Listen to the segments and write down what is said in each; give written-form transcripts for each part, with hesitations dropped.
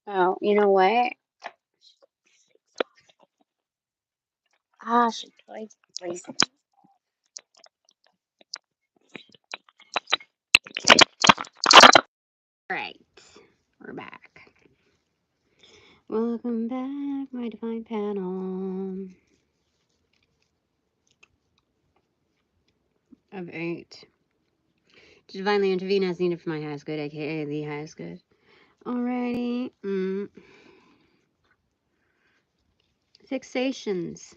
Oh, you know what? Ah, she totally raised it. Right, we're back. Welcome back, my divine panel of 8. To divinely intervene as needed for my highest good, aka the highest good. Alrighty. Fixations.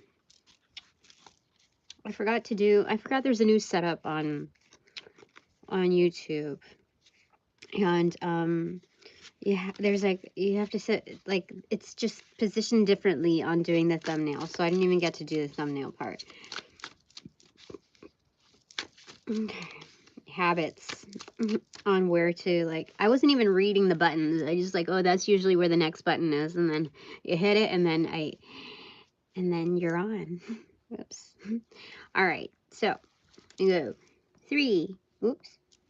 I forgot there's a new setup on YouTube. And yeah, there's like, you have to set, like, it's just positioned differently on doing the thumbnail, so I didn't even get to do the thumbnail part. Okay. Habits on where to, like, I wasn't even reading the buttons. I just like, oh, that's usually where the next button is, and then you hit it, and then you're on. Whoops. All right, so you go 3,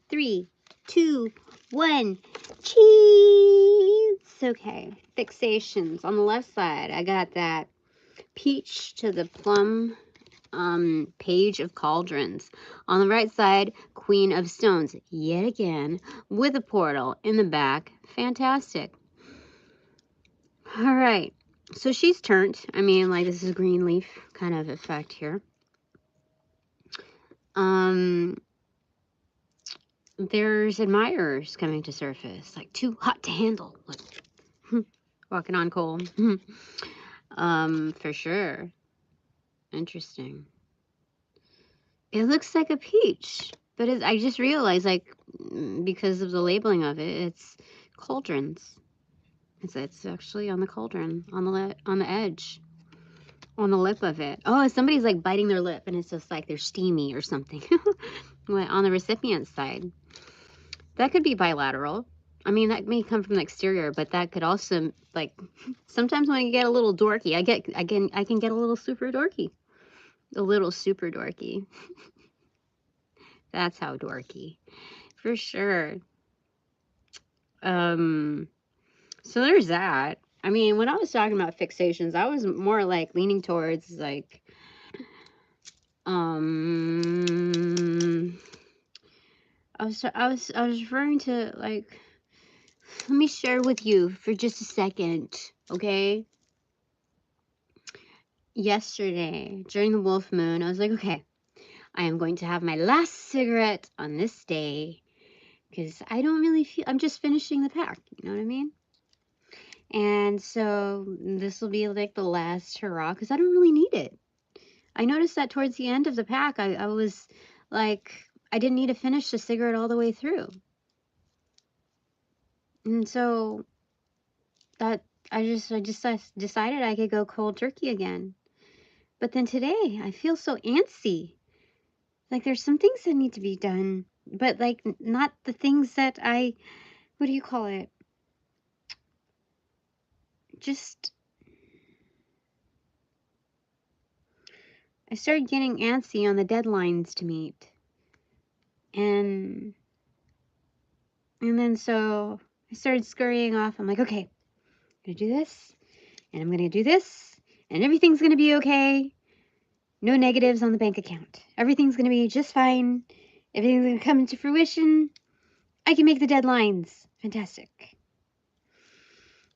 3, 2, 1, cheese. Okay, fixations. On the left side, I got that peach to the plum page of cauldrons. On the right side, Queen of Stones, yet again, with a portal in the back. Fantastic. All right, so she's turned. I mean, like, this is a green leaf kind of effect here. There's admirers coming to surface, like too hot to handle, like walking on coal. For sure. Interesting. It looks like a peach, but I just realized, like, because of the labeling of it, it's cauldrons. It's actually on the cauldron, on the edge, on the lip of it. Oh, somebody's like biting their lip, and it's just like they're steamy or something. On the recipient side, that could be bilateral. I mean, that may come from the exterior, but that could also, like, sometimes when I get a little dorky, I can get a little super dorky. A little super dorky. That's how dorky. For sure. So there's that. I mean, when I was talking about fixations, I was more like leaning towards like I was referring to, like, let me share with you for just a second, okay? Yesterday, during the wolf moon, I was like, okay, I am going to have my last cigarette on this day because I don't really feel, I'm just finishing the pack, you know what I mean? And so this will be like the last hurrah because I don't really need it. I noticed that towards the end of the pack, I was like, I didn't need to finish the cigarette all the way through. And so that I just decided I could go cold turkey again. But then today I feel so antsy. Like there's some things that need to be done, but like not the things that what do you call it? Just, I started getting antsy on the deadlines to meet. And then so I started scurrying off. I'm like, okay, I'm gonna do this, and I'm gonna do this, and everything's gonna be okay. No negatives on the bank account. Everything's gonna be just fine. Everything's gonna come into fruition. I can make the deadlines. Fantastic.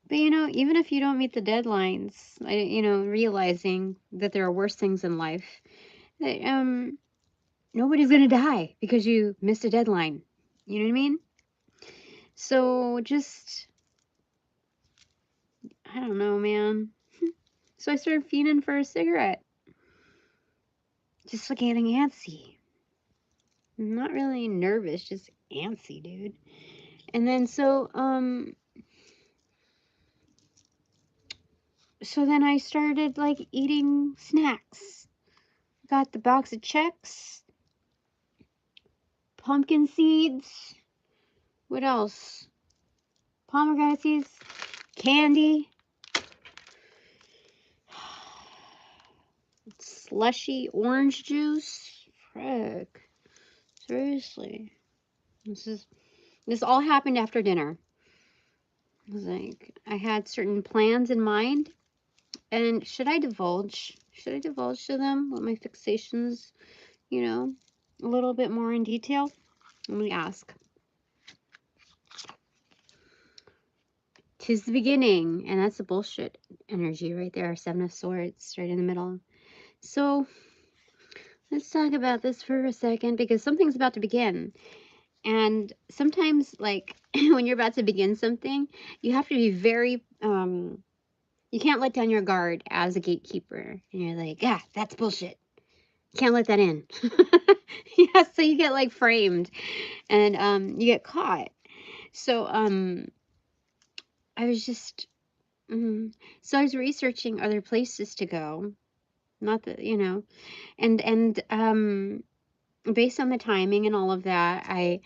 But you know, even if you don't meet the deadlines, realizing that there are worse things in life, that nobody's gonna die because you missed a deadline. You know what I mean? So just, I don't know, man. So I started fiending for a cigarette. Just like getting antsy. Not really nervous, just antsy, dude. And then so then I started like eating snacks. Got the box of Chex, pumpkin seeds. What else? Pomegranate seeds, candy, slushy orange juice. Frick. Seriously. This all happened after dinner. I was like, I had certain plans in mind, and should I divulge? Should I divulge to them what my fixations, you know, a little bit more in detail? Let me ask. 'Tis the beginning, and that's the bullshit energy right there. 7 of Swords right in the middle. So let's talk about this for a second, because something's about to begin. And sometimes, like, when you're about to begin something, you have to be very, you can't let down your guard as a gatekeeper. And you're like, ah, that's bullshit. Can't let that in. Yeah, so you get, like, framed. And, you get caught. So, I was just, so I was researching other places to go. Not that, you know, and based on the timing and all of that, I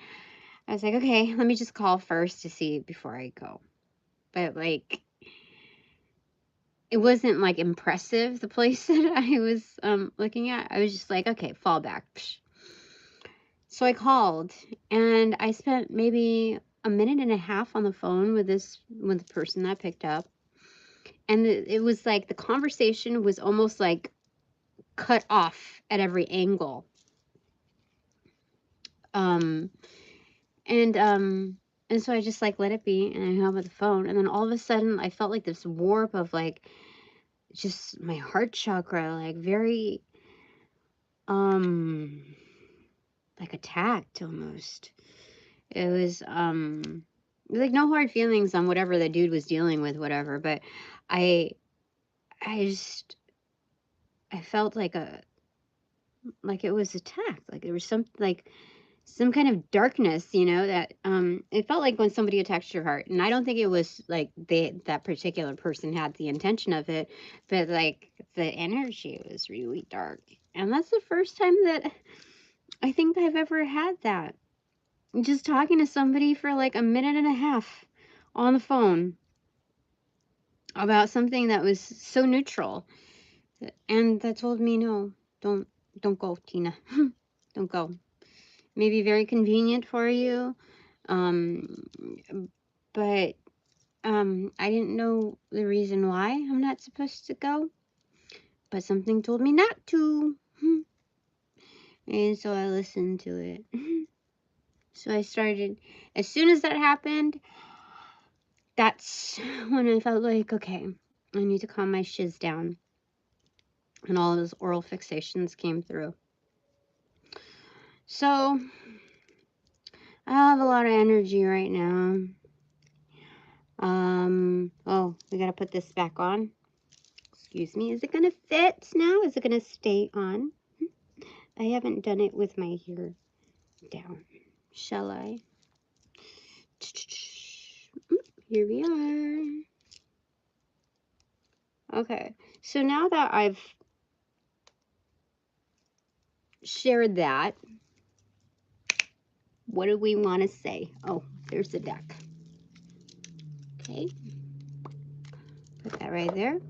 was like, okay, let me just call first to see before I go. But, like, it wasn't, like, impressive, the place that I was looking at. I was just like, okay, fall back. Psh. So I called, and I spent maybe a minute and a half on the phone with the person that picked up. And it was like the conversation was almost like cut off at every angle. And so I just, like, let it be, and I hung up the phone. And then all of a sudden, I felt like this warp of, like, just my heart chakra, like, very, like, attacked almost. It was, like, no hard feelings on whatever the dude was dealing with, whatever. But I felt like it was attacked. Like, there was some kind of darkness, you know, that it felt like when somebody attacks your heart. And I don't think it was like that particular person had the intention of it, but, like, the energy was really dark. And that's the first time that I think I've ever had that. Just talking to somebody for like a minute and a half on the phone about something that was so neutral, and that told me, no, don't go, Tina. Don't go. Maybe very convenient for you, but I didn't know the reason why I'm not supposed to go, but something told me not to. And so I listened to it. So I started, as soon as that happened, that's when I felt like, okay, I need to calm my shiz down. And all of those oral fixations came through. So I have a lot of energy right now. Oh, we gotta put this back on. Excuse me. Is it gonna fit now? Is it gonna stay on? I haven't done it with my hair down. Shall I? Here we are. Okay. So now that I've shared that, what do we want to say? Oh, there's the deck. Okay. Put that right there.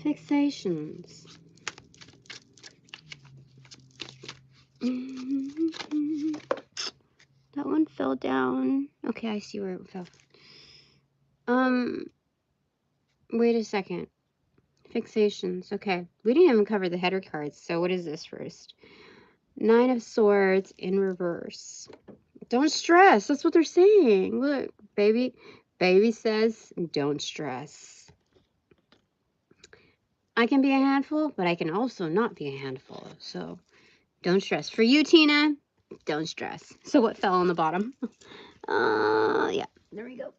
Fixations. That one fell down. Okay, I see where it fell. Wait a second. Fixations. Okay. We didn't even cover the header cards, so what is this first? 9 of Swords in reverse. Don't stress. That's what they're saying. Look, baby. Baby says, don't stress. I can be a handful, but I can also not be a handful. So don't stress. For you, Tina, don't stress. So what fell on the bottom? Yeah, there we go.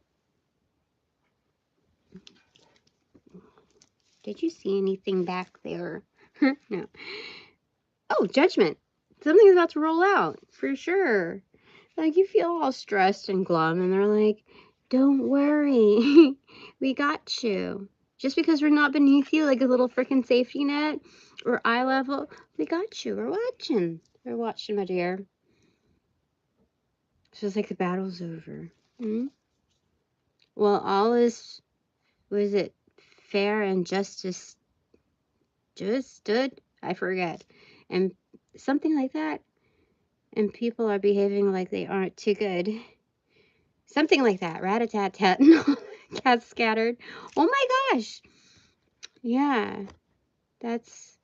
Did you see anything back there? No. Oh, Judgment. Something's about to roll out, for sure. Like, you feel all stressed and glum, and they're like, don't worry. We got you. Just because we're not beneath you like a little freaking safety net or eye level, we got you. We're watching. We're watching, my dear. So it's like the battle's over. Well, all is, was it fair and justice just stood? I forget. And something like that. And people are behaving like they aren't too good. Something like that. Ratatat. Cat scattered. Oh my gosh. Yeah. That's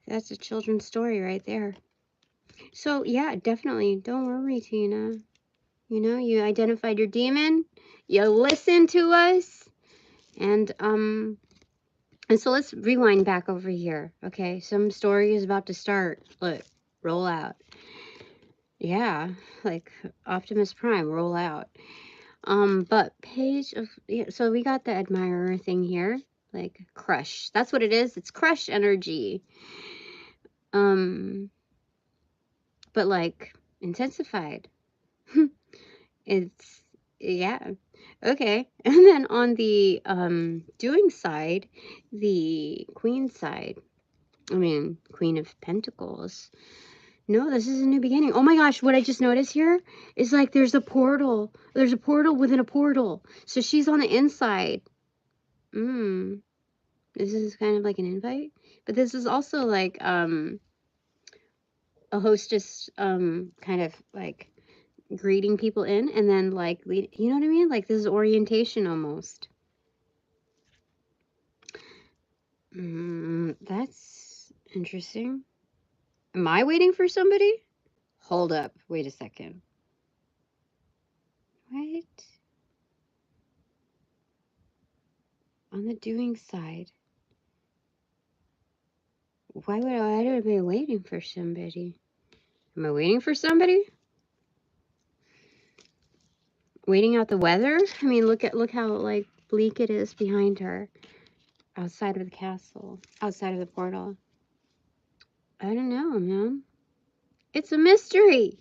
a children's story right there. So yeah, definitely. Don't worry, Tina. You know, you identified your demon. You listened to us. And so let's rewind back over here. Okay, some story is about to start. Look, roll out. Yeah, like Optimus Prime, roll out. But page of, yeah, so we got the admirer thing here, like crush. That's what it is. It's crush energy. But like intensified. It's, yeah. Okay. And then on the doing side, the queen side, I mean, Queen of Pentacles. No, this is a new beginning. Oh my gosh, what I just noticed here is like there's a portal. There's a portal within a portal. So she's on the inside. This is kind of like an invite. But this is also like a hostess kind of like greeting people in and then like lead, you know what I mean? Like this is orientation almost. That's interesting. Am I waiting for somebody? Hold up. Wait a second. What? On the doing side. Why would I be waiting for somebody? Am I waiting for somebody? Waiting out the weather? I mean, look how like bleak it is behind her. Outside of the castle. Outside of the portal. I don't know, man. It's a mystery.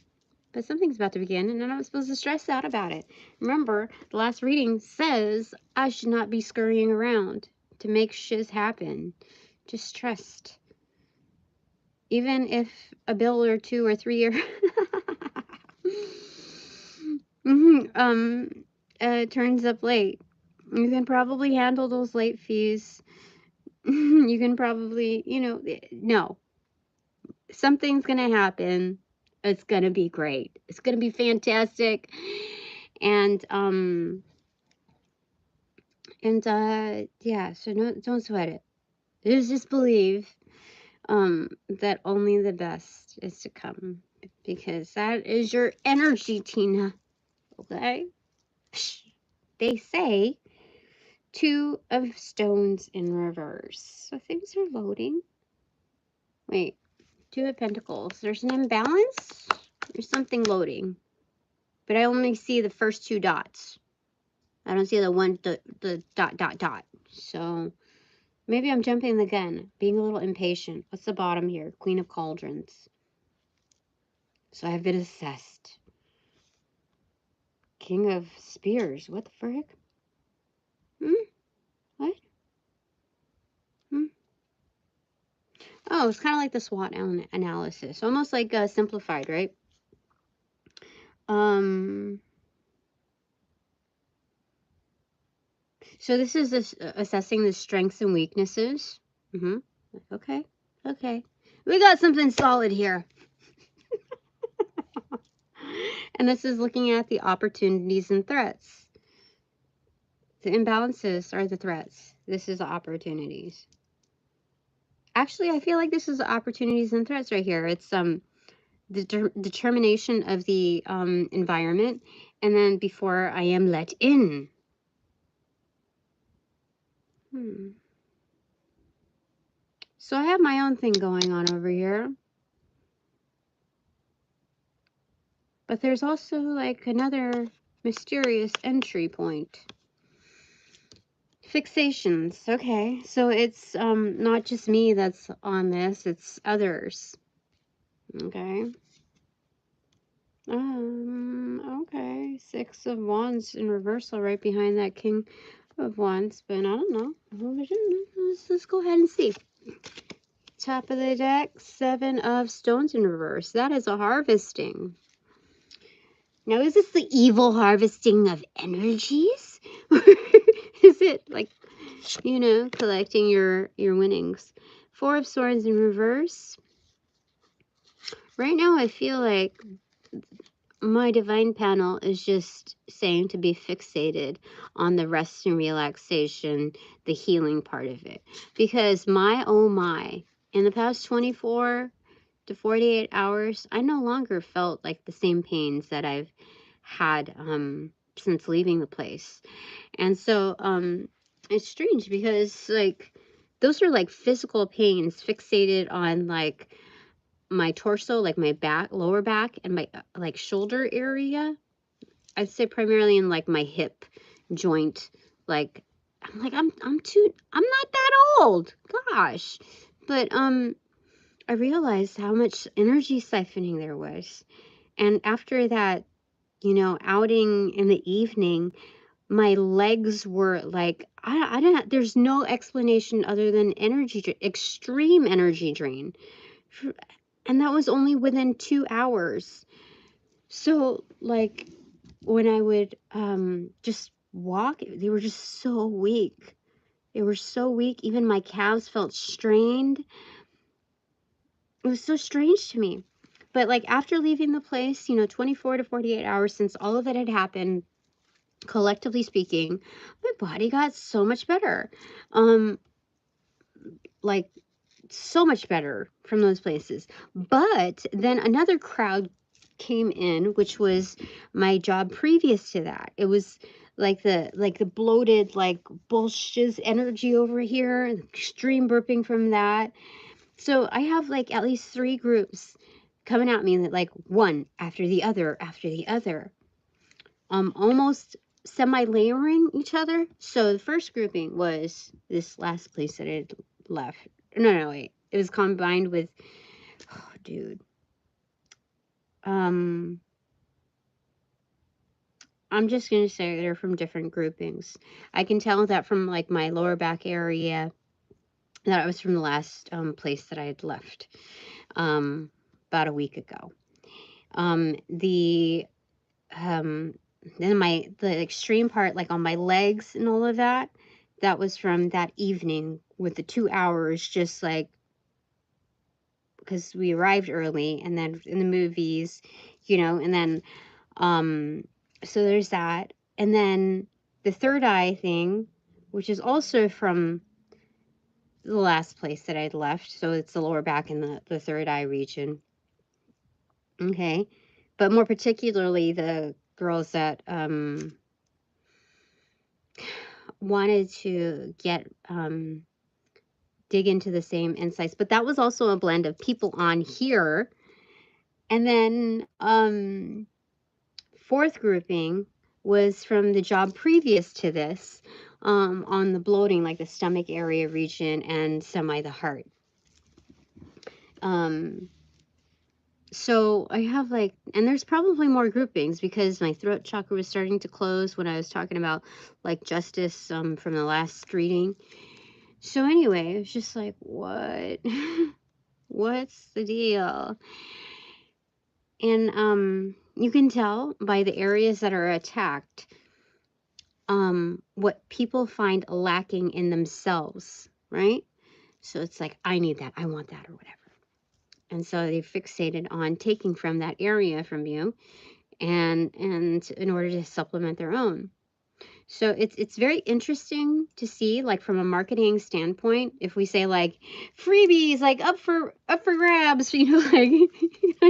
But something's about to begin, and I'm not supposed to stress out about it. Remember, the last reading says I should not be scurrying around to make shiz happen. Just trust. Even if a bill or 2 or 3 or turns up late, you can probably handle those late fees. You can probably, you know, no. Something's gonna happen. It's gonna be great. It's gonna be fantastic. And yeah, so no, don't sweat it. Just believe that only the best is to come, because that is your energy, Tina. Okay? They say 2 of stones in reverse. So things are loading. Wait, 2 of pentacles. There's an imbalance. There's something loading. But I only see the first 2 dots. I don't see the dot. So maybe I'm jumping the gun, being a little impatient. What's the bottom here? Queen of Cauldrons. So I've been assessed. King of Spears. What the frick? What? Oh, it's kind of like the SWOT analysis. Almost like simplified, right? So this is assessing the strengths and weaknesses. Okay. We got something solid here. And this is looking at the opportunities and threats. The imbalances are the threats. This is the opportunities. Actually, I feel like this is the opportunities and threats right here. It's the determination of the environment, and then before I am let in. So I have my own thing going on over here. But there's also like another mysterious entry point. Fixations. Okay. So it's not just me that's on this, it's others. Okay. Okay. 6 of Wands in reversal right behind that King of Wands, but I don't know. Let's go ahead and see. Top of the deck, 7 of Stones in reverse. That is a harvesting. Now, is this the evil harvesting of energies? Is it like, you know, collecting your winnings? 4 of Swords in reverse. Right now, I feel like my divine panel is just saying to be fixated on the rest and relaxation, the healing part of it. Because oh my, in the past 24 to 48 hours, I no longer felt like the same pains that I've had since leaving the place. And so it's strange because like those are like physical pains fixated on like my torso, like my back, lower back, and my like shoulder area. I'd say primarily in like my hip joint. Like I'm like I'm not that old. Gosh. But I realized how much energy siphoning there was. And after that, outing in the evening, my legs were like, I don't, there's no explanation other than extreme energy drain. And that was only within 2 hours. So, like, when I would just walk, they were just so weak. They were so weak. Even my calves felt strained. It was so strange to me. But, like, after leaving the place, 24 to 48 hours since all of it had happened, collectively speaking, my body got so much better. Like, so much better from those places. But then another crowd came in, which was my job previous to that. It was like the bloated, like bullshit energy over here, extreme burping from that. So I have like at least 3 groups coming at me, like one after the other after the other, almost semi-layering each other. So the first grouping was this last place that I had left. No, wait. It was combined with, oh, dude. I'm just going to say they're from different groupings. I can tell that from like my lower back area that it was from the last place that I had left about a week ago. Then the extreme part, like on my legs and all of that, that was from that evening with the 2 hours, just like, because we arrived early and then in the movies, and then so there's that. And then the third eye thing, which is also from the last place that I'd left, so it's the lower back in the third eye region. Okay, but more particularly the girls that wanted to get dig into the same insights, but that was also a blend of people on here. And then fourth grouping was from the job previous to this, on the bloating, like the stomach area region and semi the heart. So I have like, and there's probably more groupings because my throat chakra was starting to close when I was talking about like justice from the last reading. So anyway, it was just like, what? What's the deal? And you can tell by the areas that are attacked what people find lacking in themselves, right? So it's like, I need that, I want that, or whatever. And so they fixated on taking from that area from you and in order to supplement their own. So it's very interesting to see, like from a marketing standpoint, if we say like freebies, like up for grabs, like you know what I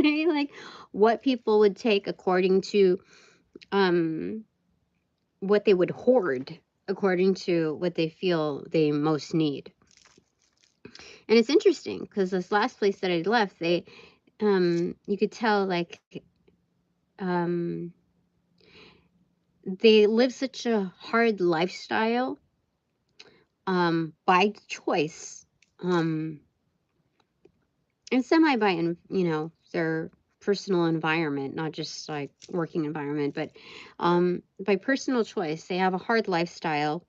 mean? Like what people would take according to what they would hoard according to what they feel they most need. And it's interesting because this last place that I left, they you could tell like they live such a hard lifestyle by choice, and semi by their personal environment, not just like working environment, but by personal choice. They have a hard lifestyle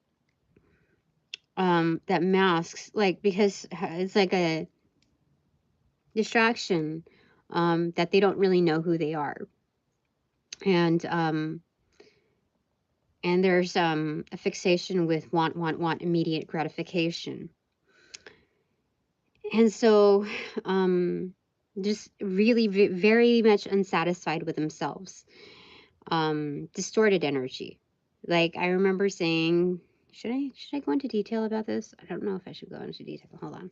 that masks, like, because it's like a distraction, that they don't really know who they are. And there's a fixation with want immediate gratification. And so just really very much unsatisfied with themselves. Distorted energy. Like I remember saying, should I go into detail about this? I don't know if I should go into detail. Hold on.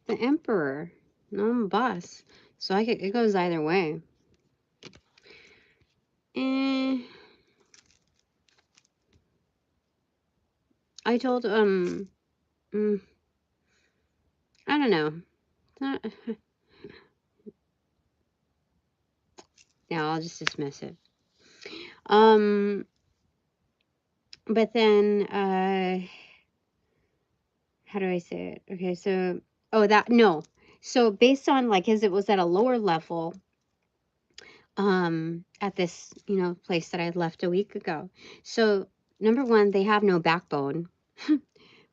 The Emperor. No, I'm a boss. So it goes either way. I told I don't know. No, I'll just dismiss it. But then how do I say it? Okay, so so based on like as it was at a lower level at this place that I left a week ago. So number one, they have no backbone.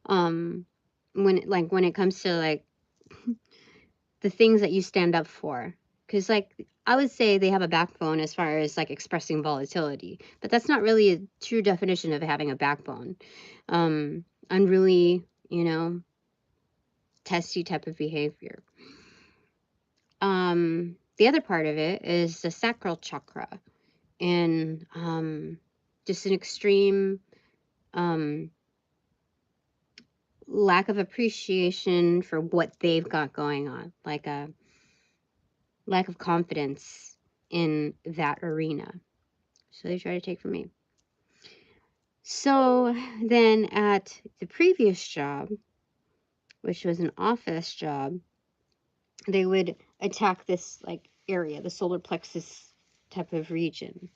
When it comes to like the things that you stand up for, because like I would say they have a backbone as far as like expressing volatility, but that's not really a true definition of having a backbone. Unruly, testy type of behavior. The other part of it is the sacral chakra, and just an extreme lack of appreciation for what they've got going on, like a lack of confidence in that arena. So they try to take from me. So then at the previous job, which was an office job, they would attack this like area, the solar plexus type of region,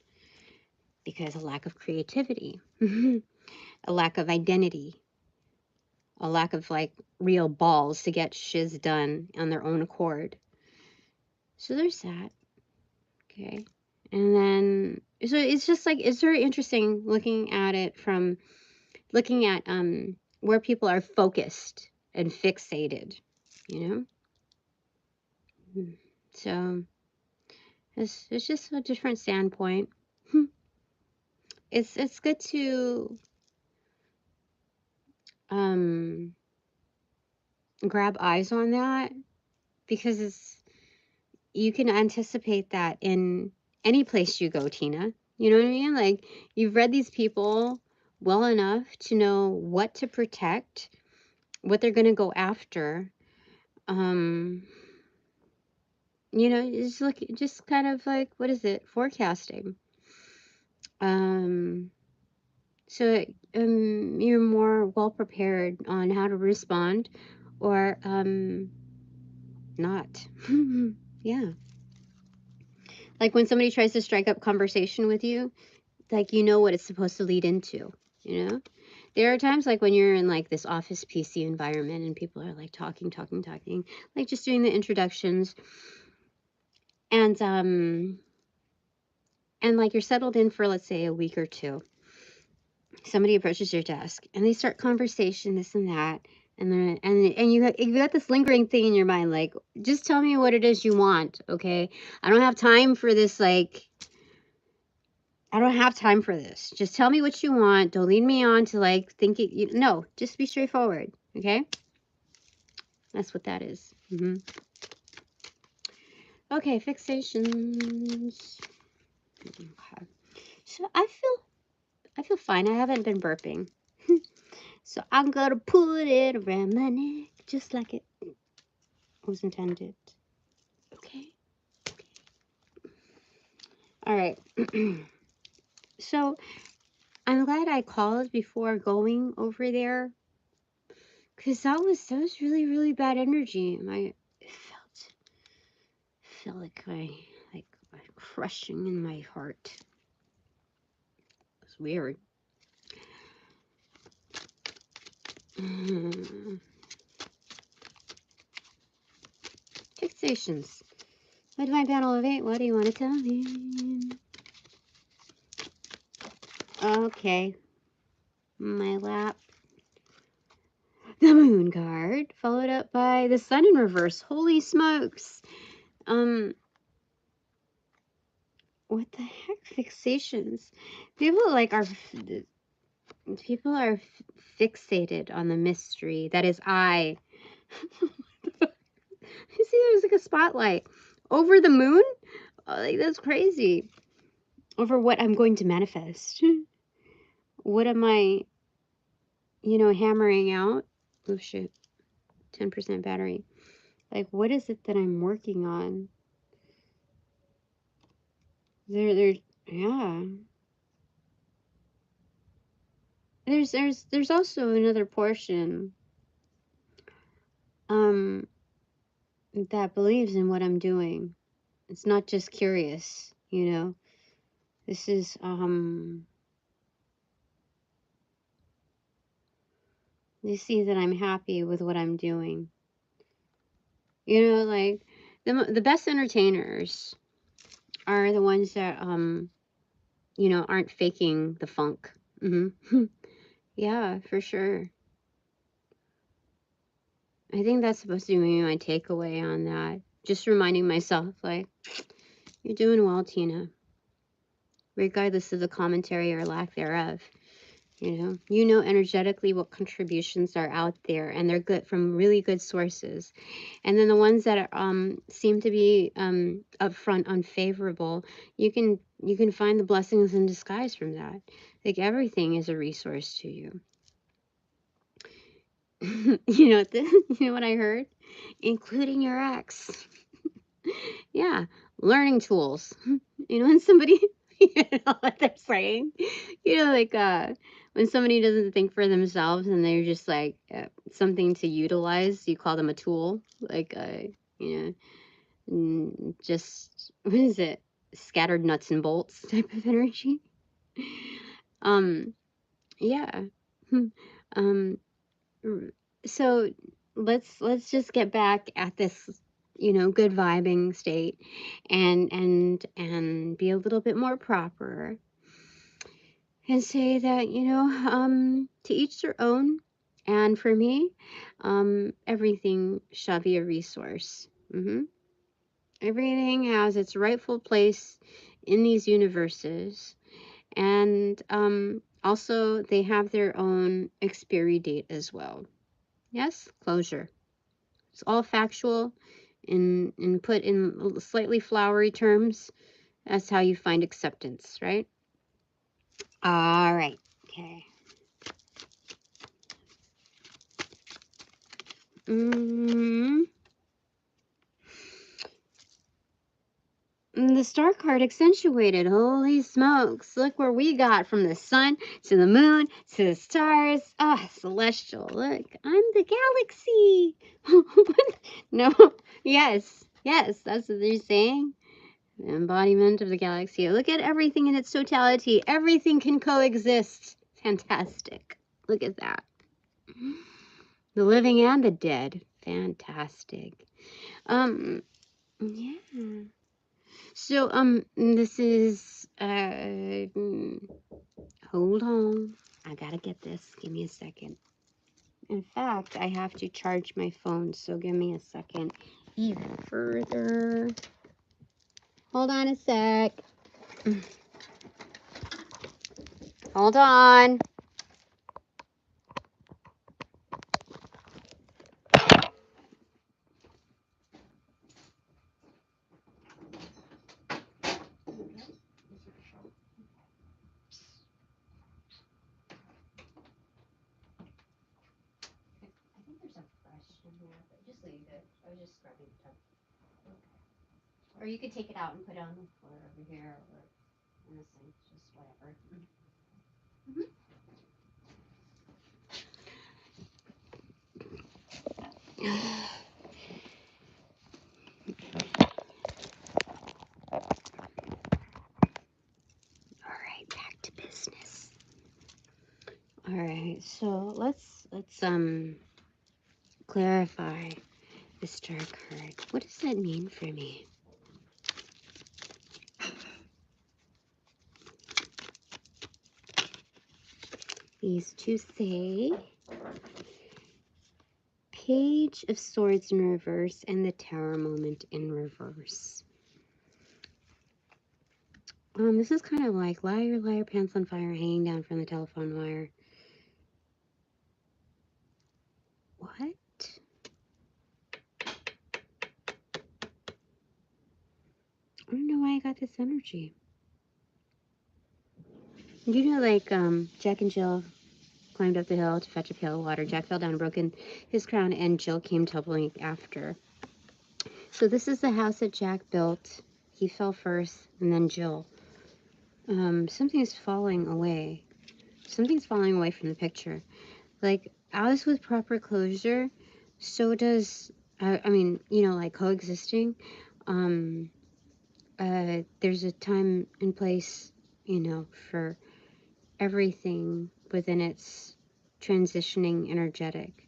because a lack of creativity, a lack of identity, a lack of like real balls to get shiz done on their own accord. So there's that. Okay. And then so it's just like it's very interesting looking at it from looking at where people are focused and fixated, So it's just a different standpoint. It's good to grab eyes on that, because you can anticipate that in any place you go, Tina. You know what I mean? Like, you've read these people well enough to know what to protect, what they're going to go after. It's like just kind of like, what is it? Forecasting. So you're more well prepared on how to respond or not. Yeah. Like when somebody tries to strike up conversation with you, like what it's supposed to lead into, There are times like when you're in like this office PC environment and people are like talking, like just doing the introductions, and like you're settled in for, let's say, a week or two. Somebody approaches your desk and they start conversation, this and that, and then and you got this lingering thing in your mind, like, just tell me what it is you want, okay? I don't have time for this, like, I don't have time for this. Just tell me what you want. Don't lead me on to like thinking. No, just be straightforward. Okay, that's what that is. Okay, fixations. Okay. So I feel fine. I haven't been burping, so I'm gonna put it around my neck just like it was intended. Okay. All right. So I'm glad I called before going over there, because that was really, really bad energy. It felt like like crushing in my heart. It's weird. Fixations. What do my panel of 8? What do you want to tell me? Okay. My lap. The moon card, followed up by the sun in reverse. Holy smokes. What the heck? Fixations. People are fixated on the mystery that is I. You see, there's like a spotlight over the moon. Oh, like, that's crazy. Over what I'm going to manifest. What am I, hammering out? Oh shit, 10% battery. Like, what is it that I'm working on? Yeah. There's also another portion that believes in what I'm doing. It's not just curious, This is they see that I'm happy with what I'm doing. Like the best entertainers are the ones that aren't faking the funk. Yeah, for sure. I think that's supposed to be my takeaway on that. Just reminding myself, like, you're doing well, Tina, regardless of the commentary or lack thereof. You know energetically what contributions are out there, and they're good from really good sources. And then the ones that are, seem to be upfront unfavorable, you can find the blessings in disguise from that. Like, everything is a resource to you. You know what I heard? Including your ex. Yeah, learning tools. When somebody, what they're saying, like when somebody doesn't think for themselves and they're just like something to utilize, you call them a tool. Like, just, what is it? Scattered nuts and bolts type of energy. Yeah. Um, so let's just get back at this good vibing state and be a little bit more proper and say that to each their own. And for me, everything shall be a resource. Everything has its rightful place in these universes, and also they have their own expiry date as well. Yes, closure. It's all factual and put in slightly flowery terms. That's how you find acceptance, right? All right. Okay. The star card accentuated. Holy smokes. Look where we got from the sun to the moon to the stars. Ah, celestial. Look, I'm the galaxy. No. Yes. Yes, that's what they're saying. The embodiment of the galaxy. Look at everything in its totality. Everything can coexist. Fantastic. Look at that. The living and the dead. Fantastic. Yeah. So, this is, hold on. I gotta get this. Give me a second. In fact, I have to charge my phone, so give me a second. Even further. Hold on a sec. Hold on. Just leave it. I was just scrubbing it up. Okay. Or you could take it out and put it on the floor over here or in the sink, just whatever. All right, back to business. All right, so let's clarify the star card. What does that mean for me? These two say Page of Swords in reverse and the Tower moment in reverse. This is kind of like liar, liar, pants on fire, hanging down from the telephone wire. What? I don't know why I got this energy. You know, like, Jack and Jill climbed up the hill to fetch a pail of water. Jack fell down, broken his crown, and Jill came tumbling after. So this is the house that Jack built. He fell first, and then Jill. Something's falling away. Something's falling away from the picture. Like, as with proper closure, so does, I mean, you know, like coexisting. There's a time and place, you know, for everything within its transitioning energetic.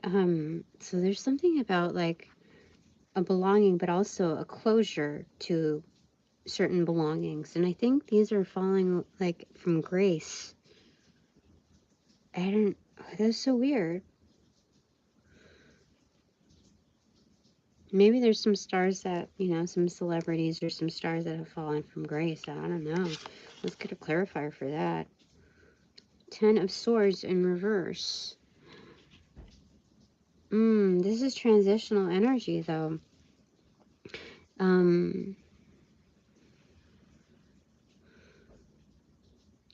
So there's something about like a belonging, but also a closure to certain belongings. And I think these are falling like from grace. I don't, that's so weird. Maybe there's some stars that, you know, some celebrities or some stars that have fallen from grace. I don't know. Let's get a clarifier for that. 10 of Swords in reverse. This is transitional energy, though.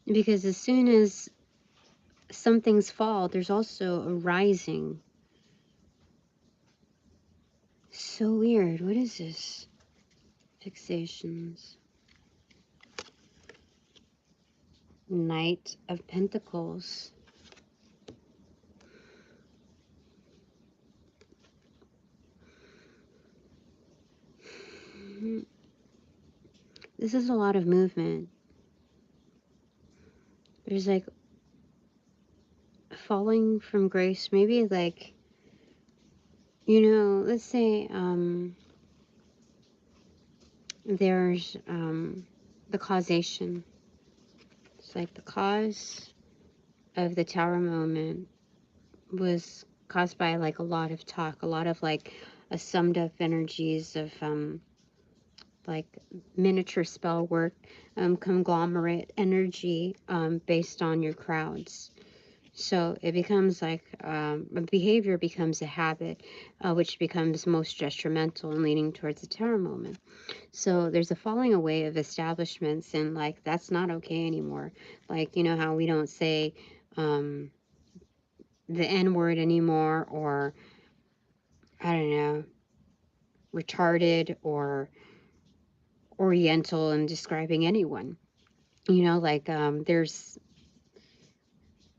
Because as soon as some things fall, there's also a rising. So weird. What is this? Fixations. Knight of Pentacles. This is a lot of movement. There's like falling from grace, maybe like, you know, let's say there's the causation. It's like the cause of the tower moment was caused by like a lot of talk, a lot of like a summed up energies of like miniature spell work, conglomerate energy based on your crowds. So it becomes like behavior becomes a habit, which becomes most detrimental and leading towards a terror moment. So there's a falling away of establishments, and like that's not okay anymore. Like, you know how we don't say the N word anymore, or I don't know, retarded or oriental in describing anyone. You know, like there's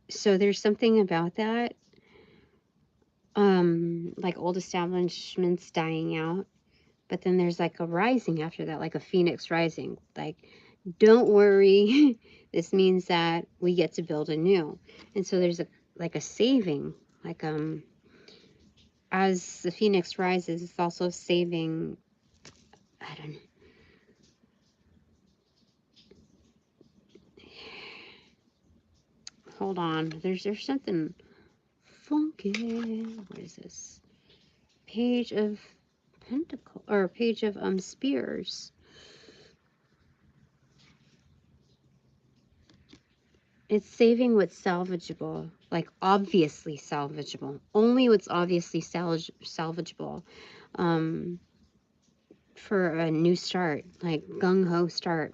something about that. Like old establishments dying out, but then there's like a rising after that, like a phoenix rising. Like, don't worry, this means that we get to build anew. And so there's a like a saving, like as the phoenix rises, it's also saving. I don't know. Hold on, there's something funky. What is this? Page of Pentacle, or Page of Spears. It's saving what's salvageable, like obviously salvageable. Only what's obviously salvageable for a new start, like gung-ho start.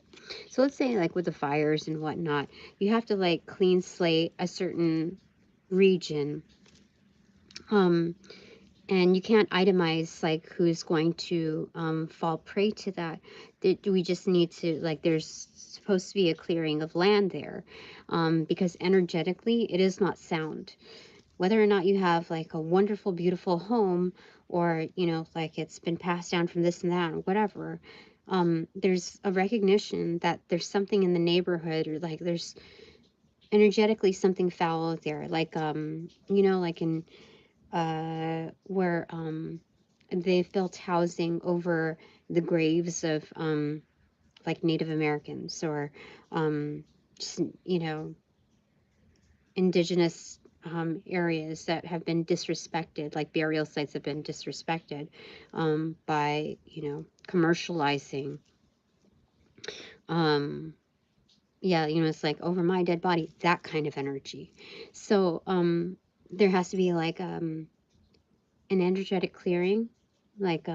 So let's say like with the fires and whatnot, you have to like clean slate a certain region. And you can't itemize like who's going to fall prey to that. We just need to, like, there's supposed to be a clearing of land there, because energetically it is not sound. Whether or not you have like a wonderful, beautiful home, or, you know, like it's been passed down from this and that or whatever, there's a recognition that there's something in the neighborhood, or like there's energetically something foul there. Like, you know, like in where they've built housing over the graves of like Native Americans, or just, you know, indigenous areas that have been disrespected, like burial sites have been disrespected by, you know, commercializing. Yeah, you know, it's like over my dead body, that kind of energy. So there has to be like an energetic clearing, like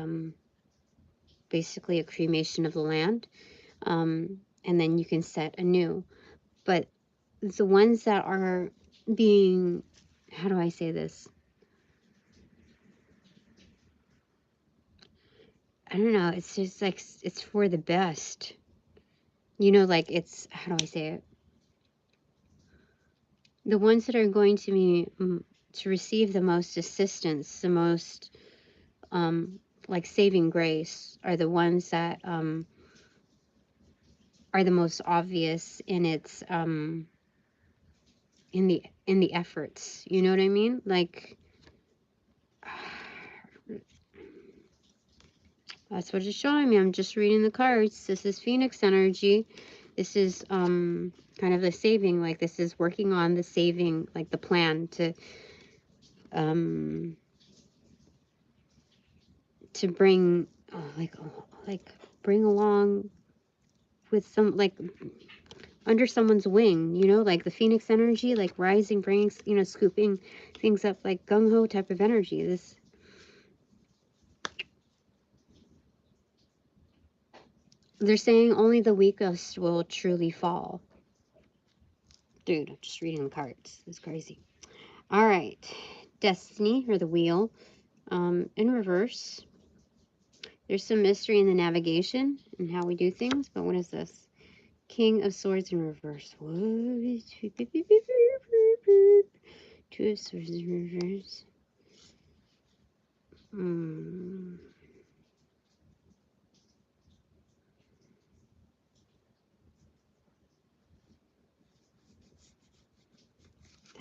basically a cremation of the land, and then you can set anew. But the ones that are being, how do I say this? I don't know. It's just like, it's for the best. You know, like it's, how do I say it? The ones that are going to be, to receive the most assistance, the most, like saving grace, are the ones that, are the most obvious in its, in the efforts. You know what I mean? Like, that's what it's showing me. I'm just reading the cards. This is Phoenix energy. This is kind of the saving, like this is working on the saving, like the plan to bring, like bring along with some, like under someone's wing, you know, like the Phoenix energy, like rising, bringing, you know, scooping things up, like gung-ho type of energy. This, they're saying only the weakest will truly fall. Dude, I'm just reading the cards. It's crazy. All right. Destiny, or the wheel, in reverse. There's some mystery in the navigation and how we do things, but what is this? King of Swords in reverse. What? Two of Swords in reverse.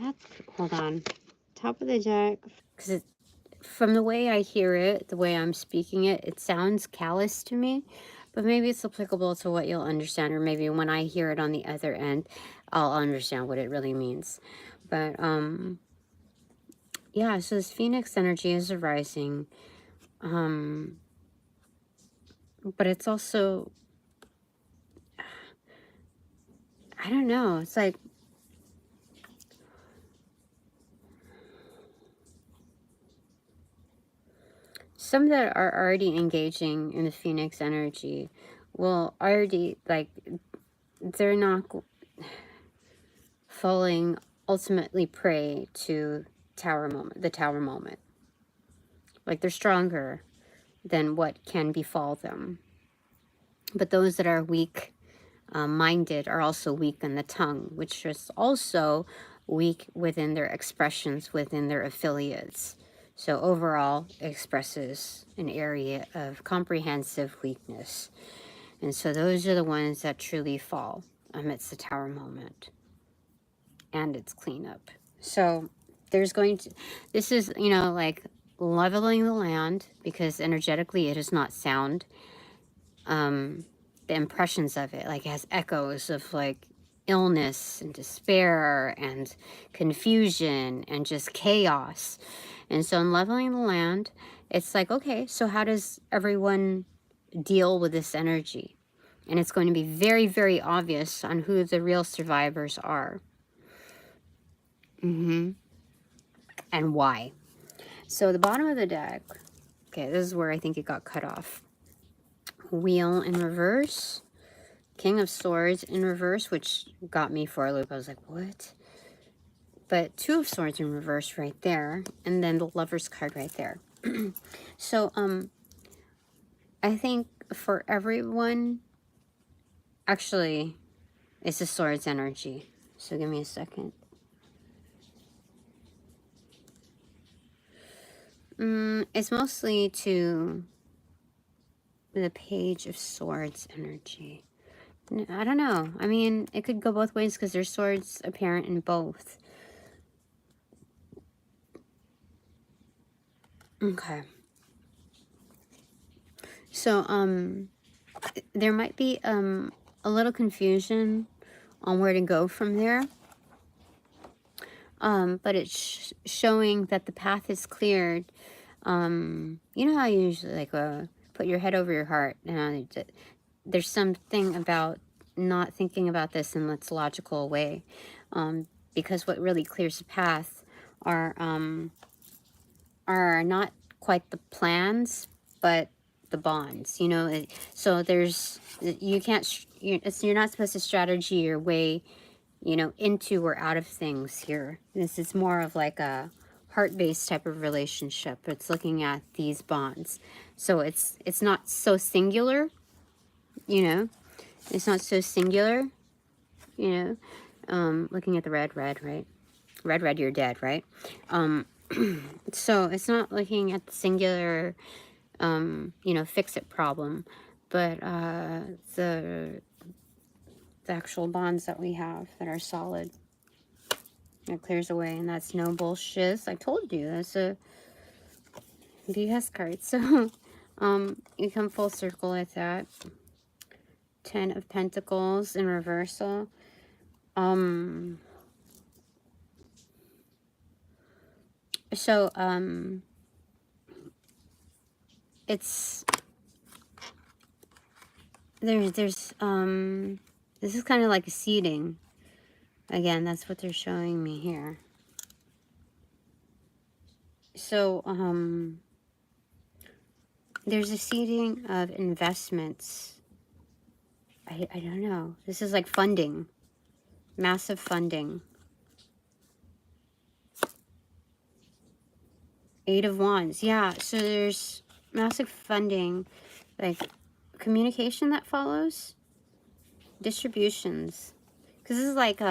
That's, hold on. Top of the deck. Because from the way I hear it, the way I'm speaking it, it sounds callous to me. But maybe it's applicable to what you'll understand. Or maybe when I hear it on the other end, I'll understand what it really means. But, yeah, so this Phoenix energy is arising. But it's also, I don't know. It's like, some that are already engaging in the Phoenix energy will already, like, they're not falling ultimately prey to the tower moment. Like, they're stronger than what can befall them. But those that are weak minded are also weak in the tongue, which is also weak within their expressions within their affiliates. So overall, expresses an area of comprehensive weakness. And so those are the ones that truly fall amidst the tower moment and its cleanup. So there's going to, this is, you know, like leveling the land, because energetically it is not sound. The impressions of it, like, it has echoes of like illness and despair and confusion and just chaos. And so in leveling the land, it's like, okay, so how does everyone deal with this energy? And it's going to be very, very obvious on who the real survivors are. And why. So the bottom of the deck, okay, this is where I think it got cut off. Wheel in reverse. King of Swords in reverse, which got me for a loop. I was like, what? But Two of Swords in reverse right there. And then the Lover's card right there. So, I think for everyone, actually, it's the Swords energy. So give me a second. It's mostly to the Page of Swords energy. I don't know. I mean, it could go both ways because there's swords apparent in both. Okay. So, there might be a little confusion on where to go from there. But it's showing that the path is cleared. You know how you usually like put your head over your heart. There's something about not thinking about this in its logical way, because what really clears the path are not quite the plans, but the bonds, you know. So there's, you can't, you're not supposed to strategy your way, you know, into or out of things here. This is more of like a heart-based type of relationship. It's looking at these bonds. So it's not so singular, you know. It's not so singular, you know. Looking at the red, right? Red, you're dead, right? So it's not looking at the singular, you know, fix-it problem, but the actual bonds that we have that are solid. It clears away, and that's no bullshit. I told you, that's a BS card. So, you come full circle with that. 10 of Pentacles in reversal. So, it's, there's, this is kind of like a seeding. Again, that's what they're showing me here. So, there's a seeding of investments. I don't know. This is like funding. Massive funding. 8 of Wands. Yeah, so there's massive funding. Like communication that follows. Distributions. Because this is like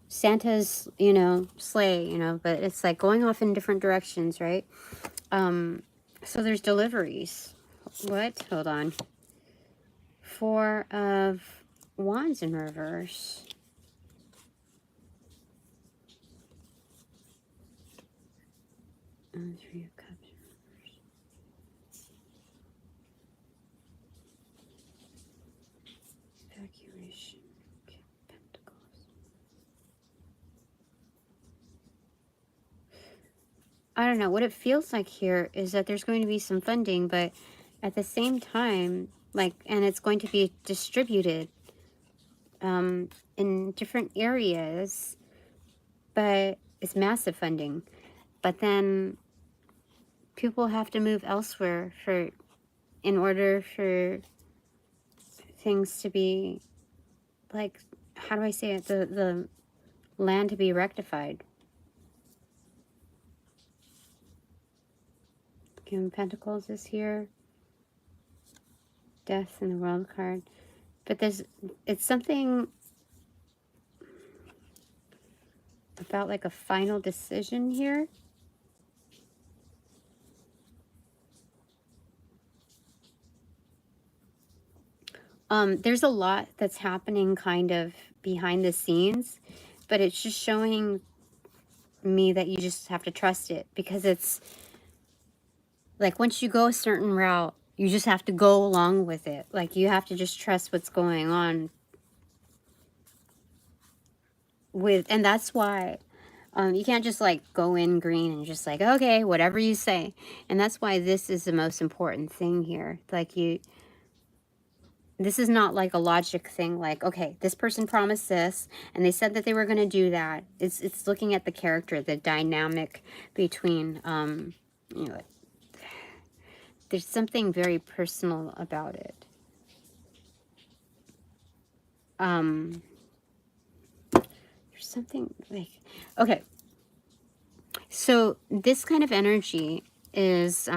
Santa's, you know, sleigh, you know, but it's like going off in different directions, right? So there's deliveries. What? Hold on. 4 of Wands in reverse. And 3 of Cups in reverse. Evacuation. Okay, Pentacles. I don't know. What it feels like here is that there's going to be some funding, but at the same time, like, and it's going to be distributed in different areas, but it's massive funding. But then people have to move elsewhere in order for things to be, like, how do I say it? The land to be rectified. King of Pentacles is here. Death in the World card. But it's something about like a final decision here. There's a lot that's happening kind of behind the scenes, but it's just showing me that you just have to trust it, because it's like once you go a certain route, you just have to go along with it. Like you have to just trust what's going on and that's why you can't just like go in green and just like, okay, whatever you say. And that's why this is the most important thing here. Like this is not like a logic thing, like, okay, this person promised this and they said that they were going to do that. It's looking at the character, the dynamic between, you know, there's something very personal about it. There's something like, okay. So this kind of energy is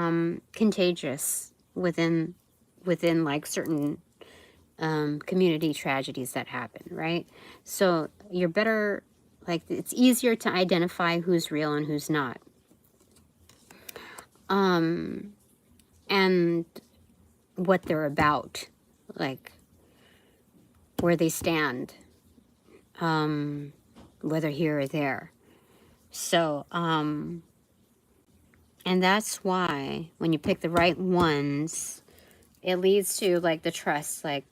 contagious within like certain community tragedies that happen, right? So you're better, like, it's easier to identify who's real and who's not. And what they're about, like where they stand, whether here or there. So, and that's why when you pick the right ones, it leads to like the trust, like,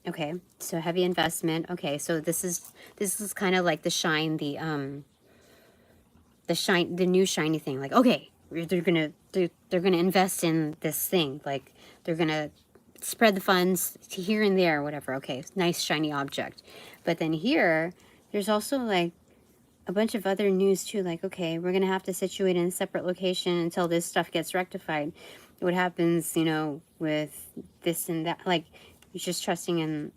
okay, so heavy investment. Okay, so this is kind of like the shine, the new shiny thing. Like, okay, they're gonna invest in this thing. Like they're gonna spread the funds to here and there, whatever. Okay, nice shiny object. But then here, there's also like a bunch of other news too. Like, okay, we're gonna have to situate in a separate location until this stuff gets rectified. what happens, you know, with this and that. Like, you're just trusting in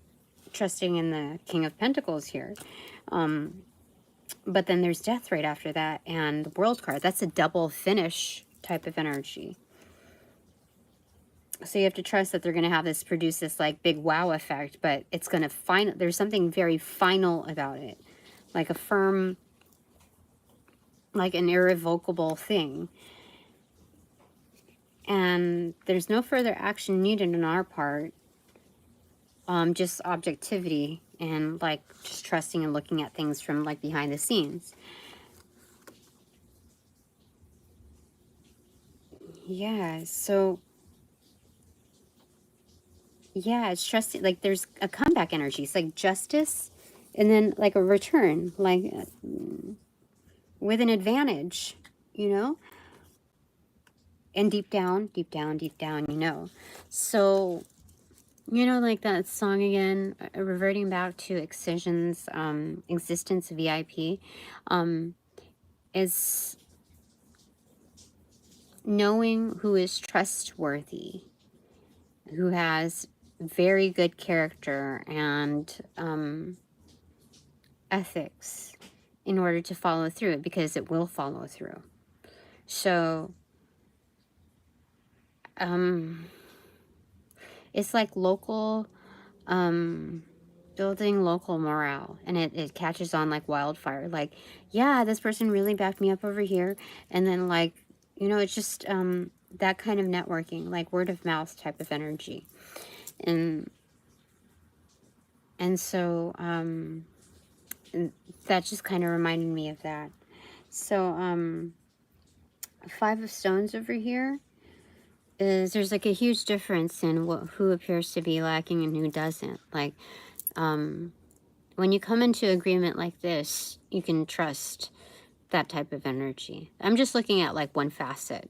the King of Pentacles here. But then there's death right after that, and the World card. That's a double finish type of energy. So you have to trust that they're going to have this, produce this like big wow effect, but it's going to there's something very final about it. Like a firm, like an irrevocable thing. And there's no further action needed on our part. Just objectivity and like just trusting and looking at things from like behind the scenes. Yeah, so yeah, it's trusting, like there's a comeback energy. It's like justice and then like a return, like with an advantage, you know? And deep down, you know. So, you know, like that song again, reverting back to Excision's Existence VIP, is knowing who is trustworthy, who has very good character and ethics in order to follow through it, because it will follow through. So it's like local, building local morale, and it catches on like wildfire. Like, yeah, this person really backed me up over here, and then like, you know, it's just that kind of networking, like word of mouth type of energy. And so and that just kind of reminded me of that. So 5 of Stones over here is, there's like a huge difference in who appears to be lacking and who doesn't. Like when you come into agreement like this, you can trust that type of energy. I'm just looking at like one facet.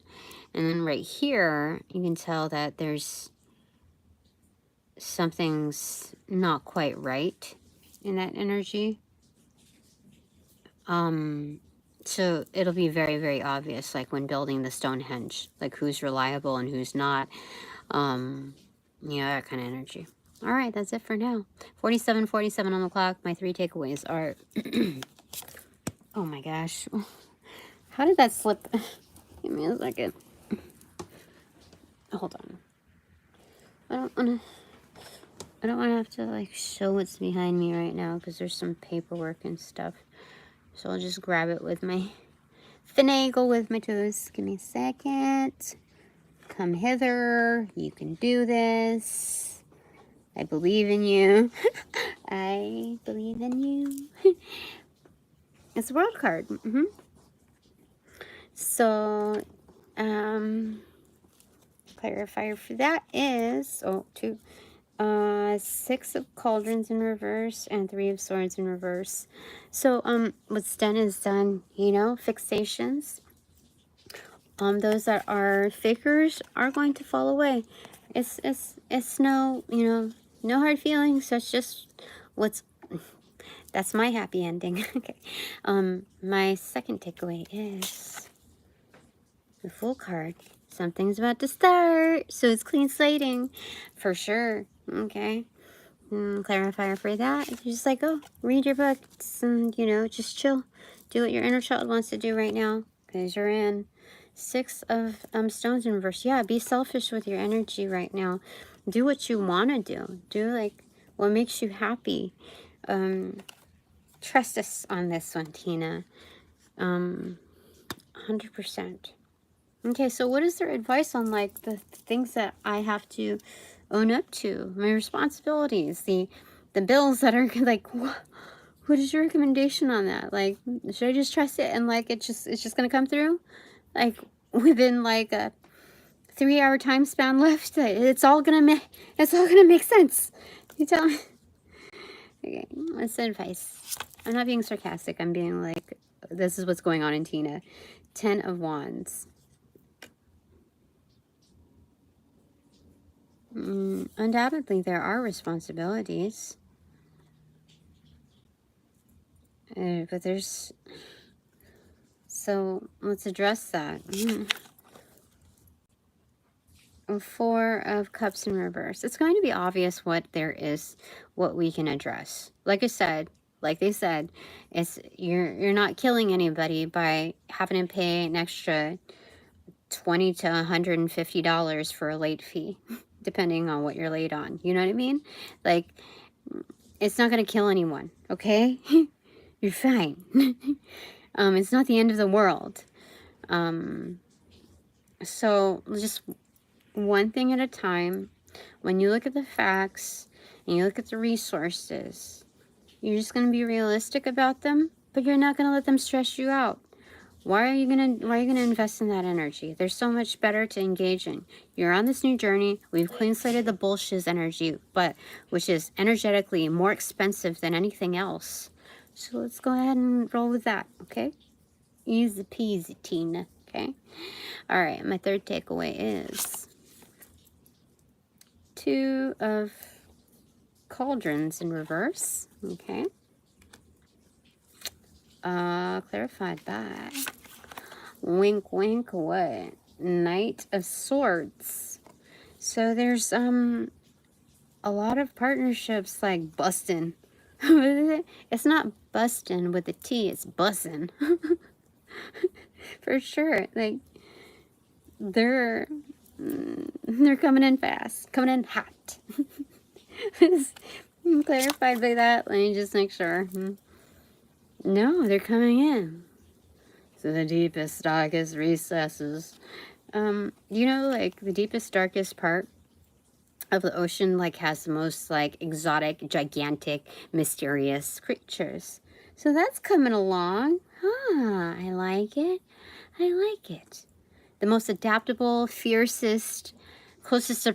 And then right here, you can tell that there's something's not quite right in that energy. So it'll be very, very obvious, like when building the Stonehenge, like who's reliable and who's not. Yeah, that kind of energy. All right, that's it for now. 47:47 on the clock. My 3 takeaways are... oh my gosh. How did that slip? Give me a second. Hold on. I don't want to have to like show what's behind me right now because there's some paperwork and stuff. So I'll just grab it with my finagle with my toes. Give me a second. Come hither. You can do this. I believe in you. I believe in you. It's a world card. So, clarifier for that is 6 of Cauldrons in reverse and 3 of Swords in reverse. So what's done is done, you know. Fixations, those that are fakers are going to fall away. It's no, you know, no hard feelings. That's just that's my happy ending. Okay. My second takeaway is the Fool card. Something's about to start, so it's clean slating for sure. Okay. Clarifier for that. You're just like, oh, read your books and, you know, just chill. Do what your inner child wants to do right now, because you're in. 6 of Stones in reverse. Yeah, be selfish with your energy right now. Do what you want to do. Do like what makes you happy. Trust us on this one, Tina. 100%. Okay, so what is their advice on like the things that I have to own up to? My responsibilities, the bills that are like, what is your recommendation on that? Like, should I just trust it and like it's just gonna come through? Like within like a 3-hour time span left, it's all gonna make sense. You tell me. Okay, what's the advice? I'm not being sarcastic. I'm being like, this is what's going on in Tina. 10 of Wands. Undoubtedly, there are responsibilities. But there's... So, let's address that. Four of Cups in reverse. It's going to be obvious what there is, what we can address. Like I said, like they said, it's you're not killing anybody by having to pay an extra $20 to $150 for a late fee, depending on what you're late on. You know what I mean? Like, it's not going to kill anyone, okay? You're fine. It's not the end of the world. So just one thing at a time. When you look at the facts and you look at the resources, you're just going to be realistic about them, but you're not going to let them stress you out. Why are you gonna invest in that energy? There's so much better to engage in. You're on this new journey. We've clean slated the bullshit energy, but which is energetically more expensive than anything else. So let's go ahead and roll with that, okay? Easy peasy, Tina, okay? All right, my third takeaway is Two of Cauldrons in reverse, okay? Clarified by wink wink what? Knight of Swords. So there's a lot of partnerships like Bussin. It's not Bustin with a T, it's Bussin. For sure. Like they're coming in fast, coming in hot. Clarified by that. Let me just make sure. No, they're coming in. So the deepest, darkest recesses. You know, like the deepest, darkest part of the ocean, like has the most like exotic, gigantic, mysterious creatures. So that's coming along. Huh, I like it. I like it. The most adaptable, fiercest, closest to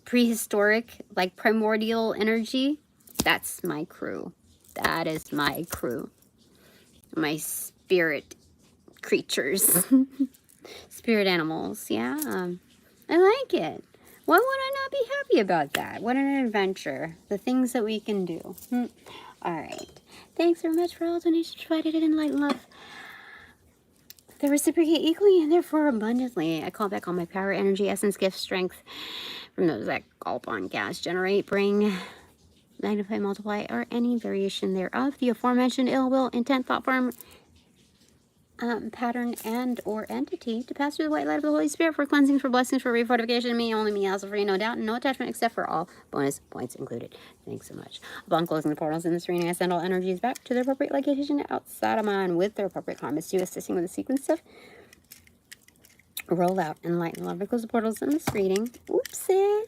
prehistoric, like primordial energy. That's my crew. That is my crew. My spirit creatures. Spirit animals, yeah. I like it. Why would I not be happy about that? What an adventure. The things that we can do. Alright. Thanks very much for all donations provided in light and love. They reciprocate equally and therefore abundantly. I call back all my power, energy, essence, gift, strength from those that call upon, gas, generate, bring, magnify, multiply, or any variation thereof. The aforementioned ill will, intent, thought form, pattern, and or entity to pass through the white light of the Holy Spirit for cleansing, for blessings, for refortification. Me, only me, also free, no doubt, and no attachment, except for all bonus points included. Thanks so much. Upon closing the portals in this reading, I send all energies back to their appropriate location outside of mine with their appropriate karmas to assisting with the sequence of roll out and light and love. I close the portals in this reading. Oopsie.